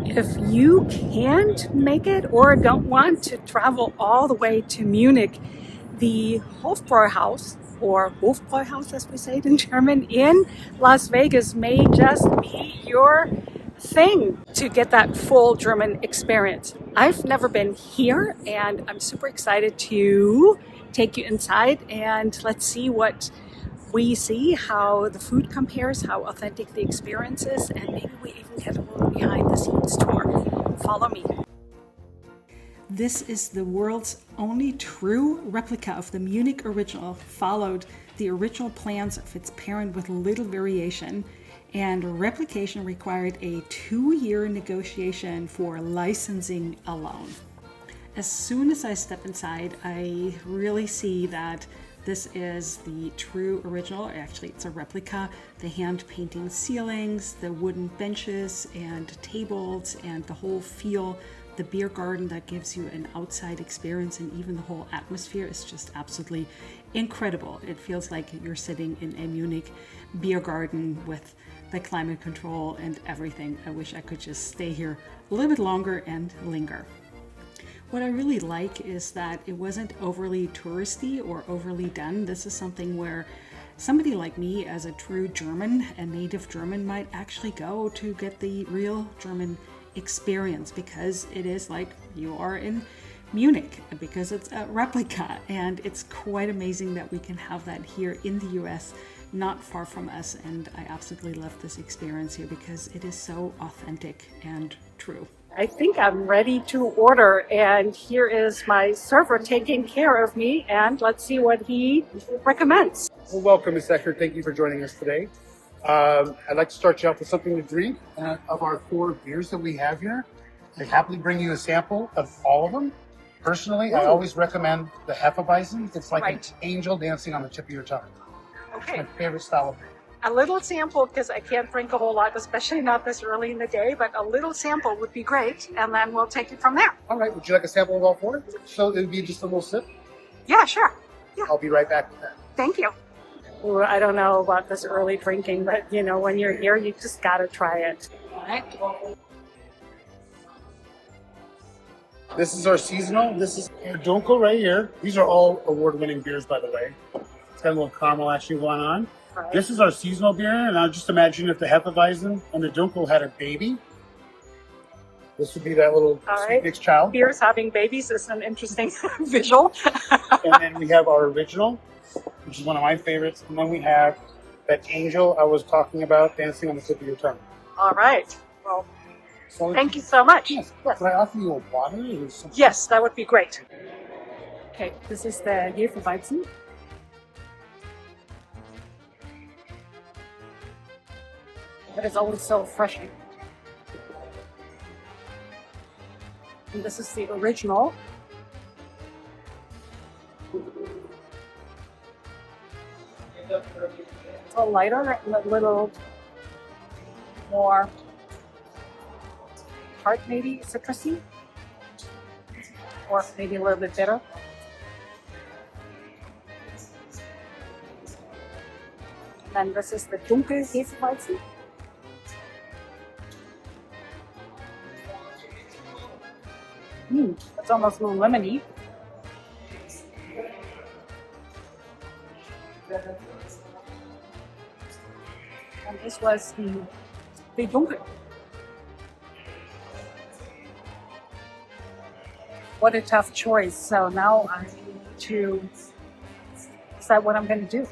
If you can't make it or don't want to travel all the way to Munich, the Hofbräuhaus, or Hofbräuhaus as we say it in German, in Las Vegas may just be your thing to get that full German experience. I've never been here and I'm super excited to take you inside and let's see what we see, how the food compares, how authentic the experience is, and maybe we even get a little behind the scenes tour. Follow me. This is the world's only true replica of the Munich original, followed the original plans of its parent with little variation, and replication required a 2-year negotiation for licensing alone. As soon as I step inside, I really see that this is the true original. Actually, it's a replica. The hand painting ceilings, the wooden benches and tables, and the whole feel, the beer garden that gives you an outside experience, and even the whole atmosphere is just absolutely incredible. It feels like you're sitting in a Munich beer garden with the climate control and everything. I wish I could just stay here a little bit longer and linger. What I really like is that it wasn't overly touristy or overly done. This is something where somebody like me, as a true German, a native German, might actually go to get the real German experience, because it is like you are in Munich, because it's a replica, and it's quite amazing that we can have that here in the US, not far from us. And I absolutely love this experience here because it is so authentic and true. I think I'm ready to order, and here is my server taking care of me, and let's see what he recommends. Well, welcome, Ms. Eckert. Thank you for joining us today. I'd like to start you off with something to drink. Of our 4 beers that we have here, I'd happily bring you a sample of all of them. Personally, I always recommend the Hefeweizen. It's like an angel dancing on the tip of your tongue. Okay. It's my favorite style of beer. A little sample, because I can't drink a whole lot, especially not this early in the day, but a little sample would be great, and then we'll take it from there. All right, would you like a sample of all 4? So it would be just a little sip? Yeah, sure. Yeah. I'll be right back with that. Thank you. Ooh, I don't know about this early drinking, but you know, when you're here, you just gotta try it. All right. This is our seasonal. This is our Dunkel right here. These are all award-winning beers, by the way. It's got a little caramel action going on. Right. This is our seasonal beer, and now just imagine if the Hefeweizen and the Dunkel had a baby. This would be that little sweet mixed child. Beers having babies is an interesting visual. And then we have our original, which is one of my favorites. And then we have that angel I was talking about dancing on the tip of your tongue. All right. Well, thank you so much. Yes. Can I offer you a water or something? Yes, that would be great. Okay, this is the Hefeweizen. But it's always so refreshing. And this is the original. It's a lighter, a little more tart, maybe citrusy, or maybe a little bit bitter. And then this is the Dunkel Hefeweizen. It's almost a little lemony. And this was the Dunkel. What a tough choice. So now I need to decide what I'm going to do.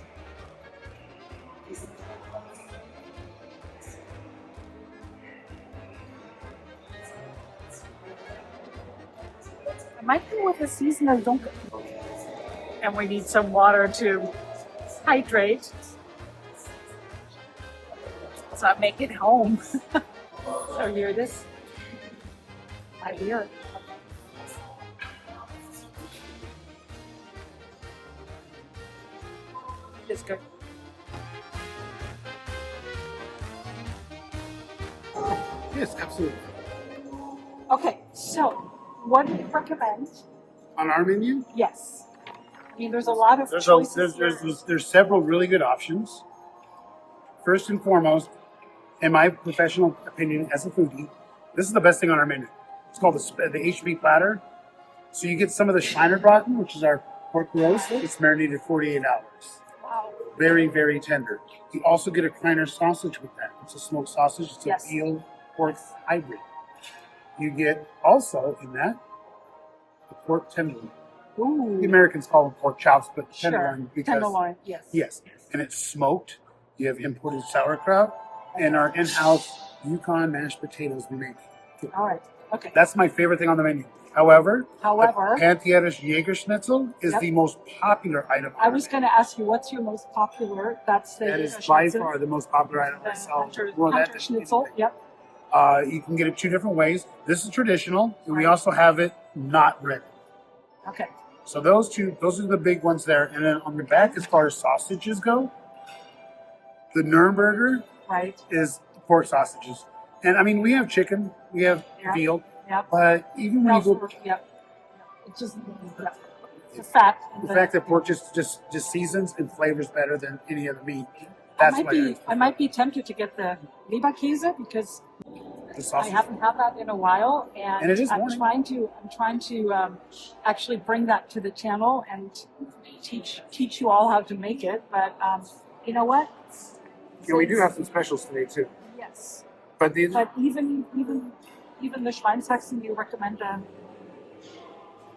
I might go with a seasonal Dunkel. And we need some water to hydrate. So I make it home. So here it is. My beer. It's good. Yes, absolutely. Okay, so what do you recommend? On our menu? Yes. I mean, there's a lot of choices. There's several really good options. First and foremost, in my professional opinion as a foodie, this is the best thing on our menu. It's called the HB platter. So you get some of the Schweinebraten, which is our pork roast. It's marinated 48 hours. Wow. Very, very tender. You also get a Kleiner sausage with that. It's a smoked sausage. It's a veal pork hybrid. You get also in that the pork tenderloin. Ooh. The Americans call them pork chops, but tenderloin because tenderloin, yes. And it's smoked. You have imported sauerkraut and our in-house Yukon mashed potatoes we make. All right. Okay. That's my favorite thing on the menu. However, the Pantheerisch Jägerschnitzel is the most popular item. I was going to ask you, what's your most popular? That is by far the most popular item I sell. Hunter Schnitzel. Yep. You can get it two different ways. This is traditional, and we also have it not red. Okay. So those are the big ones there. And then on the back, as far as sausages go, the Nürnberger is pork sausages. And I mean, we have chicken, we have veal, but even when you go... It's just the fat. The fact that pork just seasons and flavors better than any other meat. That's I might be tempted to get the Leberkäse because I haven't had that in a while, and it is I'm trying to actually bring that to the channel and teach you all how to make it. But you know what? Yeah, we do have some specials today too. Yes. But even the Schweinshaxen, you recommend them?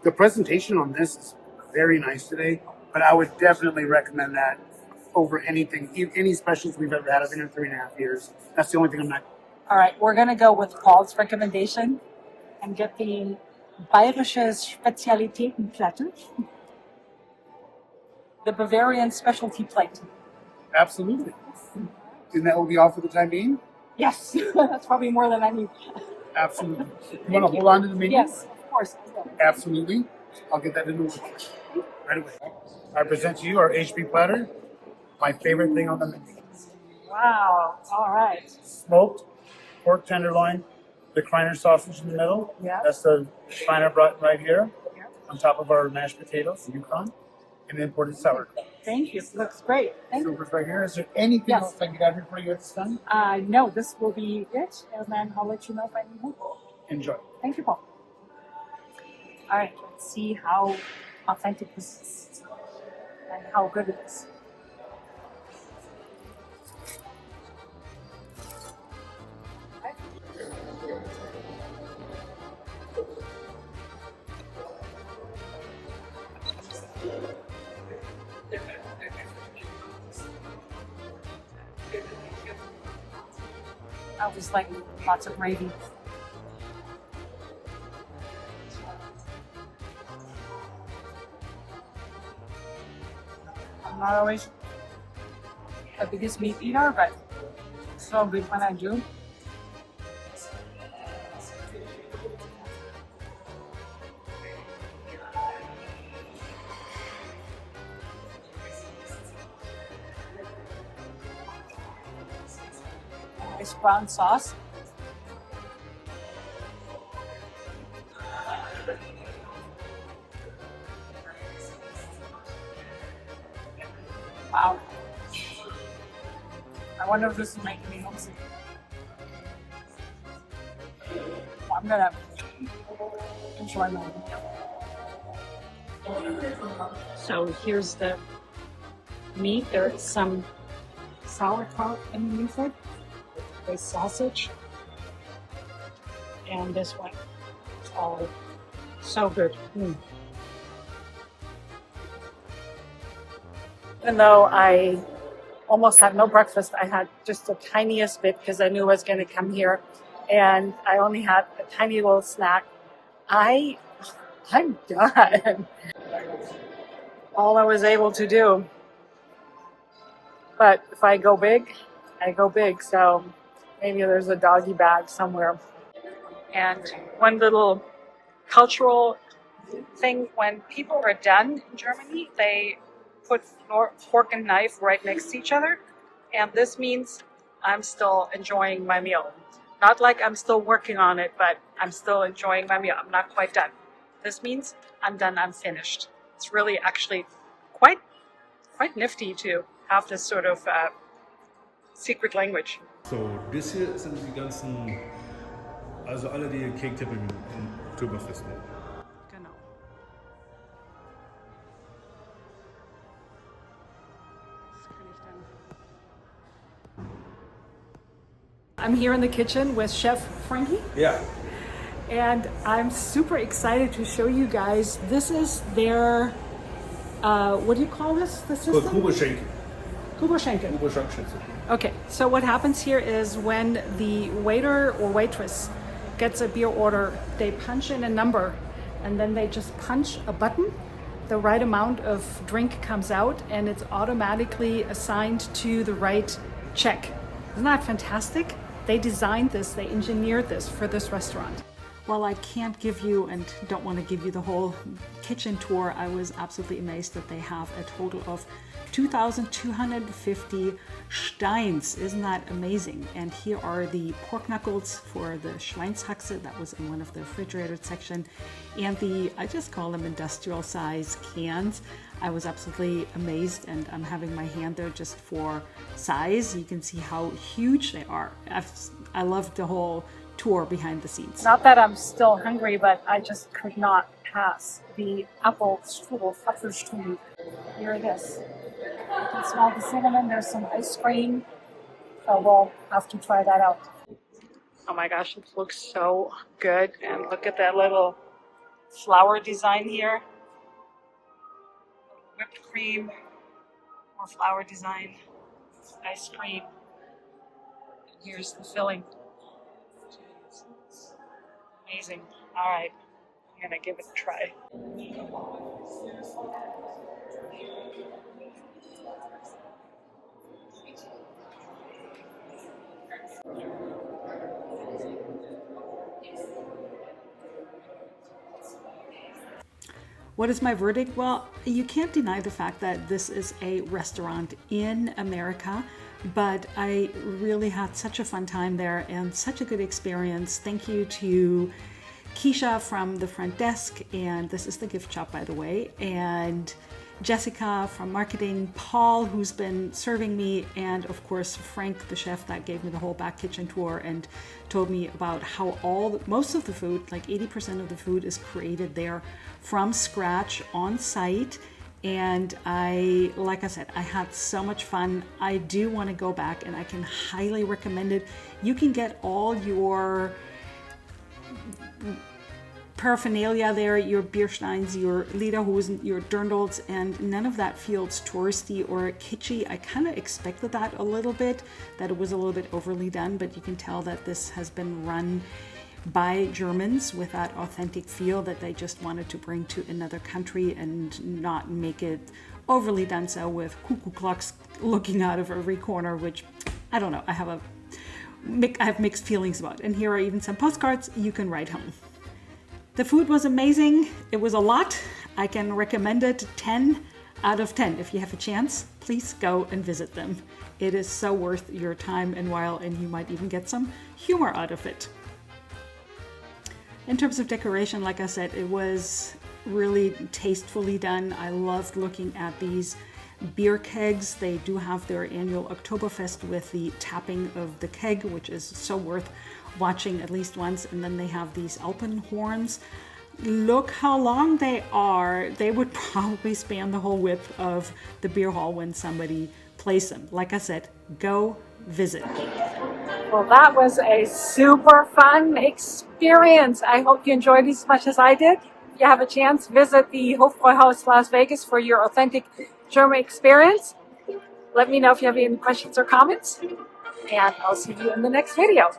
The presentation on this is very nice today, but I would definitely recommend that over anything, any specials we've ever had. I've been in 3.5 years. That's the only thing I'm not. All right, we're going to go with Paul's recommendation and get the Bayerische Spezialitätenplatte, the Bavarian specialty plate. Absolutely. And that will be all for the time being? Yes, that's probably more than I need. Absolutely. You want to hold on to the menu? Yes, of course. Absolutely. I'll get that in the work right away. I present to you our HB platter, my favorite thing on the menu. Wow. All right. Smoked pork tenderloin, the Kleiner sausage in the middle. Yeah. That's the Schweinebraten right here. Yeah. On top of our mashed potatoes, Yukon, and imported sauerkraut. Thank you. Looks great. Thank you. Right here. Is there anything else I can get out here for you at this time? No, this will be it, and then I'll let you know if I need more. Enjoy. Thank you, Paul. All right, let's see how authentic this is and how good it is. I was like lots of gravy. I'm not always the biggest meat eater, but it's so good when I do. This brown sauce. Wow. I wonder if this is making me homesick. I'm gonna enjoy my meal. So here's the meat. There's some sauerkraut underneath it. There's sausage. And this one. It's all so good. Even though I almost had no breakfast, I had just the tiniest bit because I knew I was going to come here, and I only had a tiny little snack. I'm done. All I was able to do. But if I go big, I go big. So maybe there's a doggy bag somewhere. And one little cultural thing, when people are done in Germany, they put fork and knife right next to each other, and this means I'm still enjoying my meal. Not like I'm still working on it, but I'm still enjoying my meal. I'm not quite done. This means I'm done, I'm finished. It's really actually quite nifty to have this sort of secret language. So, das hier sind die ganzen, also alle die Cake-Tipp im Oktoberfest machen. Genau. Das kann ich dann. I'm here in the kitchen with Chef Frankie. Ja. And I'm super excited to show you guys. This is their, what do you call this? The system? Kugelschenkel. Kugelschenkel. Kugelschenkel. Okay, so what happens here is when the waiter or waitress gets a beer order, they punch in a number and then they just punch a button. The right amount of drink comes out and it's automatically assigned to the right check. Isn't that fantastic? They designed this, they engineered this for this restaurant. Well, I can't give you and don't want to give you the whole kitchen tour. I was absolutely amazed that they have a total of 2,250 Steins. Isn't that amazing? And here are the pork knuckles for the Schweinshaxe that was in one of the refrigerated section, and the, I just call them industrial size cans. I was absolutely amazed, and I'm having my hand there just for size. You can see how huge they are. I love the whole tour behind the scenes. Not that I'm still hungry, but I just could not pass the Apfelstrudel. Here it is. You can smell the cinnamon. There's some ice cream. So we'll have to try that out. Oh my gosh, it looks so good. And look at that little flower design here. Whipped cream, more flower design, ice cream. And here's the filling. Amazing. All right, I'm gonna give it a try. What is my verdict? Well, you can't deny the fact that this is a restaurant in America, but I really had such a fun time there and such a good experience. Thank you to Keisha from the front desk, and this is the gift shop, by the way, and Jessica from marketing, Paul, who's been serving me, and of course Frank, the chef that gave me the whole back kitchen tour and told me about how most of the food, like 80% of the food, is created there from scratch on site. And like I said, I had so much fun. I do want to go back, and I can highly recommend it. You can get all your paraphernalia there, your Biersteins, your Lederhosen, your Dirndls, and none of that feels touristy or kitschy. I kind of expected that a little bit, that it was a little bit overly done, but you can tell that this has been run by Germans with that authentic feel that they just wanted to bring to another country and not make it overly done so with cuckoo clocks looking out of every corner, which I don't know, I have mixed feelings about. And here are even some postcards you can write home. The food was amazing. It was a lot. I can recommend it 10 out of 10. If you have a chance, please go and visit them. It is so worth your time and while, and you might even get some humor out of it. In terms of decoration, like I said, it was really tastefully done. I loved looking at these beer kegs. They do have their annual Oktoberfest with the tapping of the keg, which is so worth watching at least once. And then they have these Alpenhorns. Look how long they are. They would probably span the whole width of the beer hall when somebody plays them. Like I said, go visit. Well, that was a super fun experience. I hope you enjoyed it as much as I did. If you have a chance, visit the Hofbräuhaus Las Vegas for your authentic German experience. Let me know if you have any questions or comments, and I'll see you in the next video.